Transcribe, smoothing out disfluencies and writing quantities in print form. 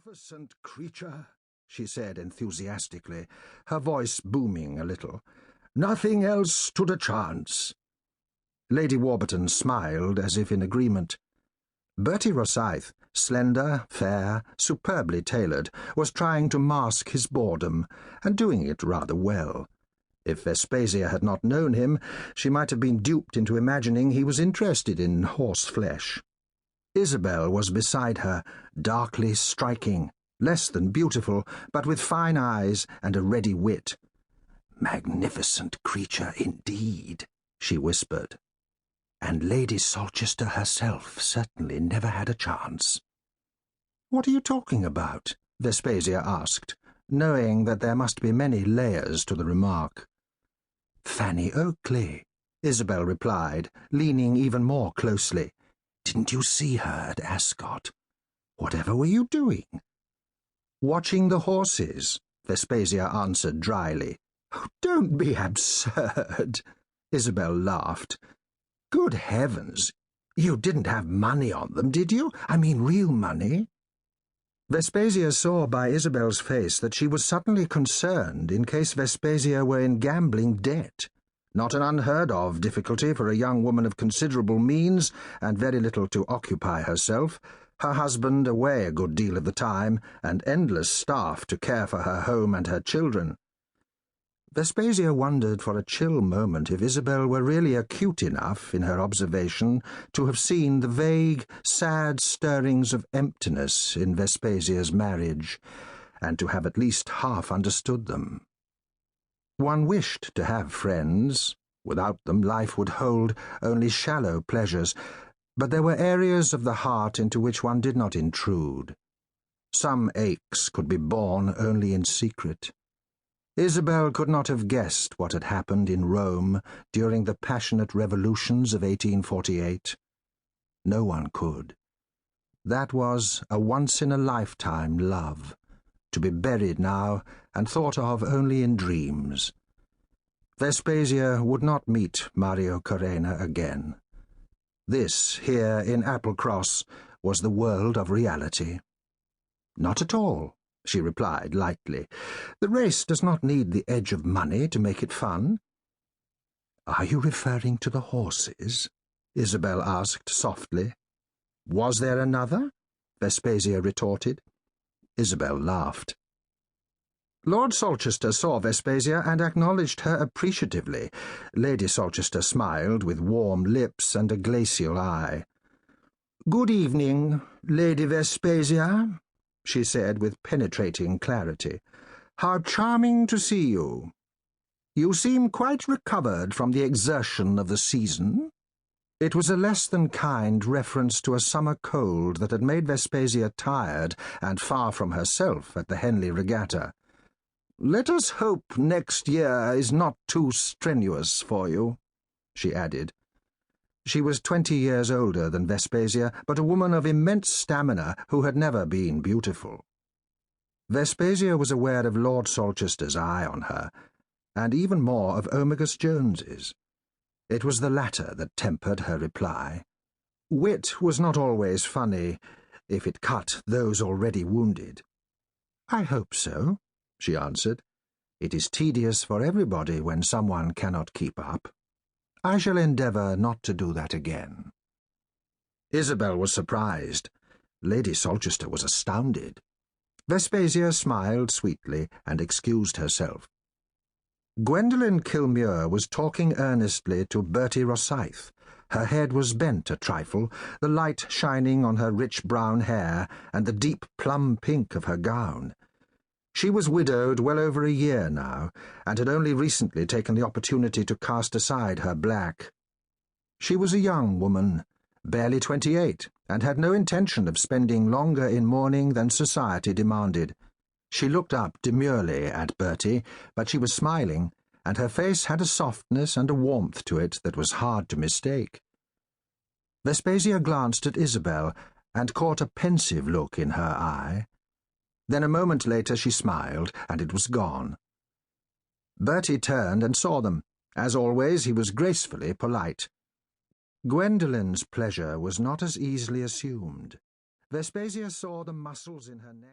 Magnificent creature, she said enthusiastically, her voice booming a little. Nothing else stood a chance. Lady Warburton smiled as if in agreement. Bertie Rosyth, slender, fair, superbly tailored, was trying to mask his boredom, and doing it rather well. If Vespasia had not known him, she might have been duped into imagining he was interested in horse flesh. Isabel was beside her, darkly striking, less than beautiful, but with fine eyes and a ready wit. "Magnificent creature indeed," she whispered. "And Lady Solchester herself certainly never had a chance." "What are you talking about?" Vespasia asked, knowing that there must be many layers to the remark. "Fanny Oakley," Isabel replied, leaning even more closely. "Didn't you see her at Ascot? Whatever were you doing?" "Watching the horses," Vespasia answered dryly. "Oh, don't be absurd," Isabel laughed. "Good heavens, you didn't have money on them, did you? I mean real money?" Vespasia saw by Isabel's face that she was suddenly concerned in case Vespasia were in gambling debt. Not an unheard-of difficulty for a young woman of considerable means and very little to occupy herself, her husband away a good deal of the time, and endless staff to care for her home and her children. Vespasia wondered for a chill moment if Isabel were really acute enough in her observation to have seen the vague, sad stirrings of emptiness in Vespasia's marriage, and to have at least half understood them. One wished to have friends. Without them, life would hold only shallow pleasures, but there were areas of the heart into which one did not intrude. Some aches could be borne only in secret. Isabel could not have guessed what had happened in Rome during the passionate revolutions of 1848. No one could. That was a once-in-a-lifetime love, to be buried now and thought of only in dreams. Vespasia would not meet Mario Carena again. This, here in Applecross, was the world of reality. "Not at all," she replied lightly. "The race does not need the edge of money to make it fun." "Are you referring to the horses?" Isabel asked softly. "Was there another?" Vespasia retorted. Isabel laughed. Lord Solchester saw Vespasia and acknowledged her appreciatively. Lady Solchester smiled with warm lips and a glacial eye. "Good evening, Lady Vespasia," she said with penetrating clarity. "How charming to see you. You seem quite recovered from the exertion of the season." It was a less than kind reference to a summer cold that had made Vespasia tired and far from herself at the Henley Regatta. "Let us hope next year is not too strenuous for you," she added. She was 20 years older than Vespasia, but a woman of immense stamina who had never been beautiful. Vespasia was aware of Lord Solchester's eye on her, and even more of Omegas Jones's. It was the latter that tempered her reply. Wit was not always funny, if it cut those already wounded. "I hope so," she answered. "It is tedious for everybody when someone cannot keep up. I shall endeavour not to do that again." Isabel was surprised. Lady Solchester was astounded. Vespasia smiled sweetly and excused herself. Gwendolen Kilmuir was talking earnestly to Bertie Rosyth. Her head was bent a trifle, the light shining on her rich brown hair and the deep plum pink of her gown. She was widowed well over a year now, and had only recently taken the opportunity to cast aside her black. She was a young woman, barely 28, and had no intention of spending longer in mourning than society demanded. She looked up demurely at Bertie, but she was smiling, and her face had a softness and a warmth to it that was hard to mistake. Vespasia glanced at Isabel and caught a pensive look in her eye. Then a moment later she smiled, and it was gone. Bertie turned and saw them. As always, he was gracefully polite. Gwendolen's pleasure was not as easily assumed. Vespasia saw the muscles in her neck.